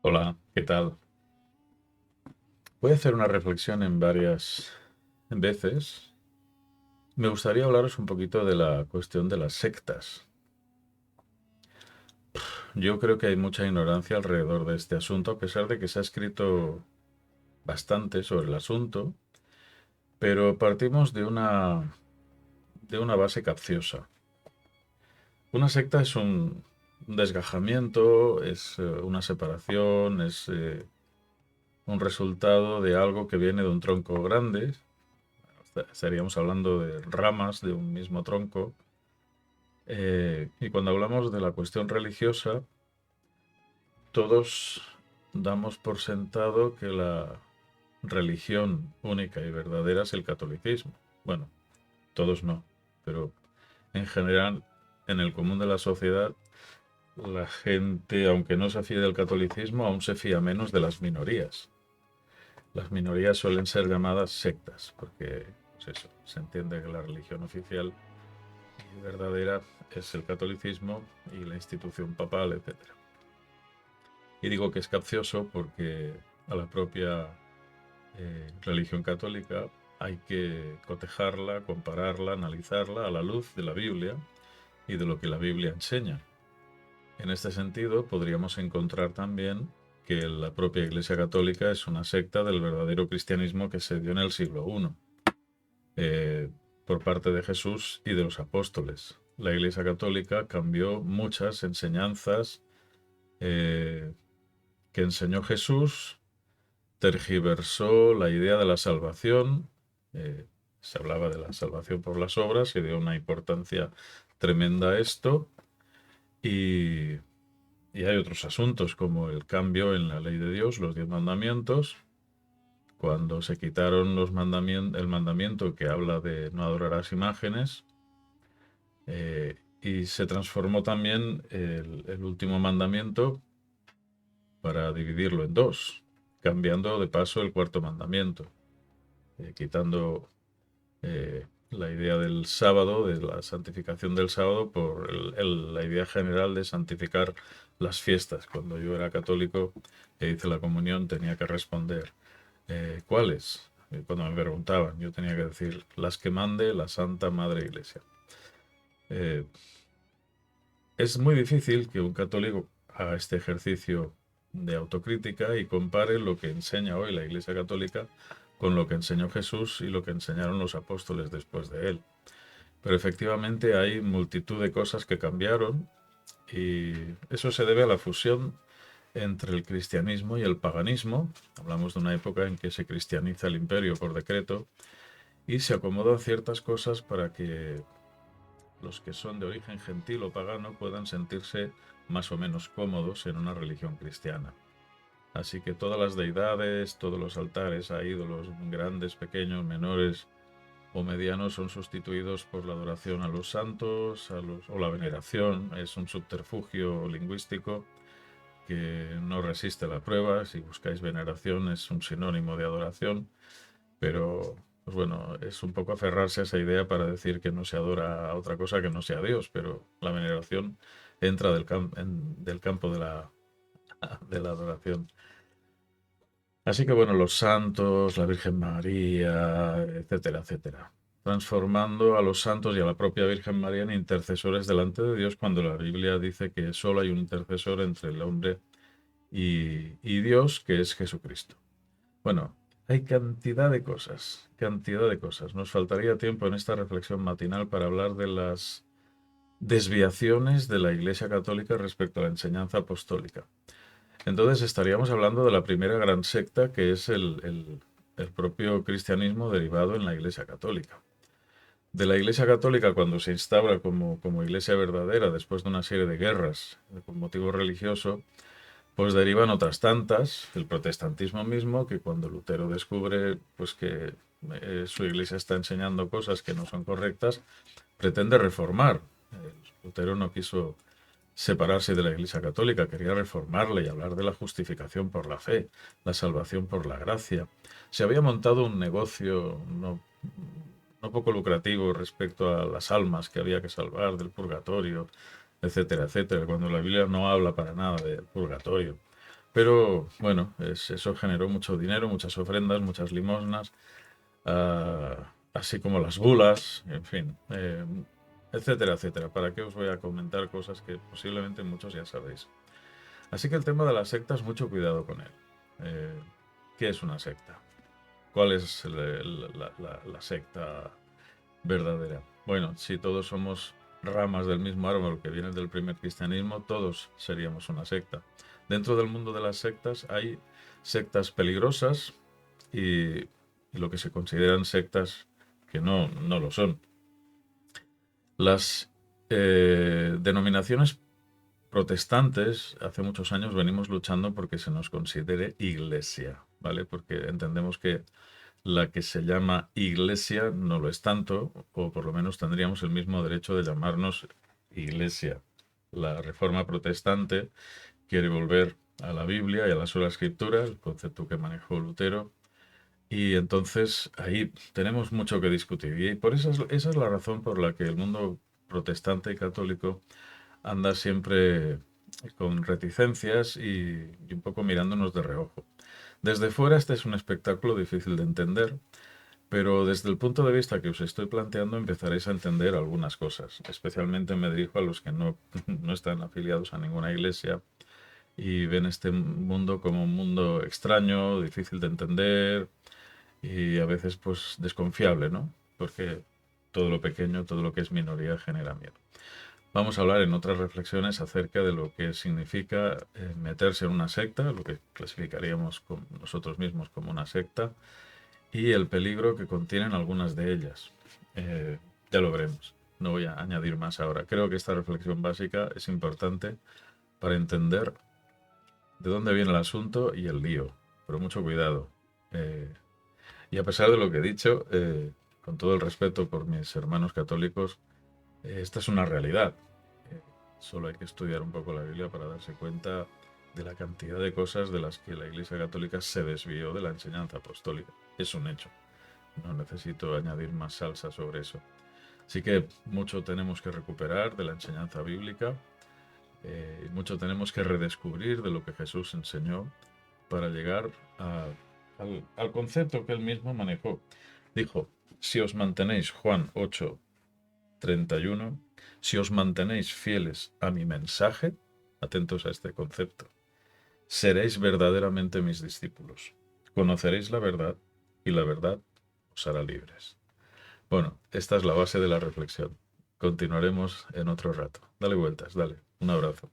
Hola, ¿qué tal? Voy a hacer una reflexión en varias veces. Me gustaría hablaros un poquito de la cuestión de las sectas. Yo creo que hay mucha ignorancia alrededor de este asunto, a pesar de que se ha escrito bastante sobre el asunto, pero partimos de una base capciosa. Una secta es un desgajamiento, es una separación, es un resultado de algo que viene de un tronco grande. Estaríamos hablando de ramas de un mismo tronco. Y cuando hablamos de la cuestión religiosa, todos damos por sentado que la religión única y verdadera es el catolicismo. Bueno, todos no, pero en general, en el común de la sociedad, la gente, aunque no se fíe del catolicismo, aún se fía menos de las minorías. Las minorías suelen ser llamadas sectas, porque pues eso, se entiende que la religión oficial y verdadera es el catolicismo y la institución papal, etcétera. Y digo que es capcioso porque a la propia religión católica hay que cotejarla, compararla, analizarla a la luz de la Biblia y de lo que la Biblia enseña. En este sentido, podríamos encontrar también que la propia Iglesia Católica es una secta del verdadero cristianismo que se dio en el siglo I, eh, por parte de Jesús y de los apóstoles. La Iglesia Católica cambió muchas enseñanzas eh, que enseñó Jesús, tergiversó la idea de la salvación. Se hablaba de la salvación por las obras y dio una importancia tremenda a esto. Y, y hay otros asuntos como el cambio en la ley de Dios, los 10 mandamientos, cuando se quitaron el mandamiento que habla de no adorarás imágenes, y se transformó también el último mandamiento para dividirlo en dos, cambiando de paso el cuarto mandamiento, quitando la idea del sábado, de la santificación del sábado, por la idea general de santificar las fiestas. Cuando yo era católico e hice la comunión tenía que responder, ¿cuáles? Cuando me preguntaban, yo tenía que decir las que mande la Santa Madre Iglesia. Eh, es muy difícil que un católico haga este ejercicio de autocrítica y compare lo que enseña hoy la Iglesia Católica con lo que enseñó Jesús y lo que enseñaron los apóstoles después de él. Pero efectivamente hay multitud de cosas que cambiaron y eso se debe a la fusión entre el cristianismo y el paganismo. Hablamos de una época en que se cristianiza el imperio por decreto y se acomodan ciertas cosas para que los que son de origen gentil o pagano puedan sentirse más o menos cómodos en una religión cristiana. Así que todas las deidades, todos los altares a ídolos grandes, pequeños, menores o medianos son sustituidos por la adoración a los santos o la veneración. Es un subterfugio lingüístico que no resiste la prueba. Si buscáis veneración es un sinónimo de adoración, pero pues bueno, es un poco aferrarse a esa idea para decir que no se adora a otra cosa que no sea Dios, pero la veneración entra del campo de la adoración. Así que bueno, los santos, la Virgen María, etcétera, etcétera. Transformando a los santos y a la propia Virgen María en intercesores delante de Dios cuando la Biblia dice que solo hay un intercesor entre el hombre y Dios, que es Jesucristo. Bueno, hay cantidad de cosas, cantidad de cosas. Nos faltaría tiempo en esta reflexión matinal para hablar de las desviaciones de la Iglesia Católica respecto a la enseñanza apostólica. Entonces estaríamos hablando de la primera gran secta, que es el propio cristianismo derivado en la Iglesia Católica. De la Iglesia Católica, cuando se instaura como Iglesia verdadera, después de una serie de guerras con motivo religioso, pues derivan otras tantas, el protestantismo mismo, que cuando Lutero descubre pues que su iglesia está enseñando cosas que no son correctas, pretende reformar. Lutero no quiso separarse de la Iglesia Católica, quería reformarla y hablar de la justificación por la fe, la salvación por la gracia. Se había montado un negocio no poco lucrativo respecto a las almas que había que salvar del purgatorio, etcétera, etcétera, cuando la Biblia no habla para nada del purgatorio. Pero bueno, eso generó mucho dinero, muchas ofrendas, muchas limosnas, así como las bulas, en fin, etcétera, etcétera. ¿Para qué os voy a comentar cosas que posiblemente muchos ya sabéis? Así que el tema de las sectas, mucho cuidado con él. Eh, ¿Qué es una secta? ¿Cuál es la secta verdadera? Bueno, si todos somos ramas del mismo árbol que viene del primer cristianismo, todos seríamos una secta. Dentro del mundo de las sectas hay sectas peligrosas y lo que se consideran sectas que no lo son. Las denominaciones protestantes, hace muchos años venimos luchando porque se nos considere iglesia, ¿vale? Porque entendemos que la que se llama iglesia no lo es tanto, o por lo menos tendríamos el mismo derecho de llamarnos iglesia. La reforma protestante quiere volver a la Biblia y a la sola escritura, el concepto que manejó Lutero, y entonces ahí tenemos mucho que discutir. Y por esa es la razón por la que el mundo protestante y católico anda siempre con reticencias y un poco mirándonos de reojo. Desde fuera este es un espectáculo difícil de entender, pero desde el punto de vista que os estoy planteando empezaréis a entender algunas cosas. Especialmente me dirijo a los que no están afiliados a ninguna iglesia y ven este mundo como un mundo extraño, difícil de entender y a veces pues desconfiable, ¿no? Porque todo lo pequeño, todo lo que es minoría genera miedo. Vamos a hablar en otras reflexiones acerca de lo que significa meterse en una secta, lo que clasificaríamos nosotros mismos como una secta, y el peligro que contienen algunas de ellas. Ya lo veremos. No voy a añadir más ahora. Creo que esta reflexión básica es importante para entender de dónde viene el asunto y el lío. Pero mucho cuidado. Eh, y a pesar de lo que he dicho, con todo el respeto por mis hermanos católicos, esta es una realidad. Eh, Solo hay que estudiar un poco la Biblia para darse cuenta de la cantidad de cosas de las que la Iglesia Católica se desvió de la enseñanza apostólica. Es un hecho. No necesito añadir más salsa sobre eso. Así que mucho tenemos que recuperar de la enseñanza bíblica, mucho tenemos que redescubrir de lo que Jesús enseñó para llegar al concepto que él mismo manejó. Dijo, si os mantenéis, Juan 8:31, si os mantenéis fieles a mi mensaje, atentos a este concepto, seréis verdaderamente mis discípulos. Conoceréis la verdad y la verdad os hará libres. Bueno, esta es la base de la reflexión. Continuaremos en otro rato. Dale vueltas, dale. Un abrazo.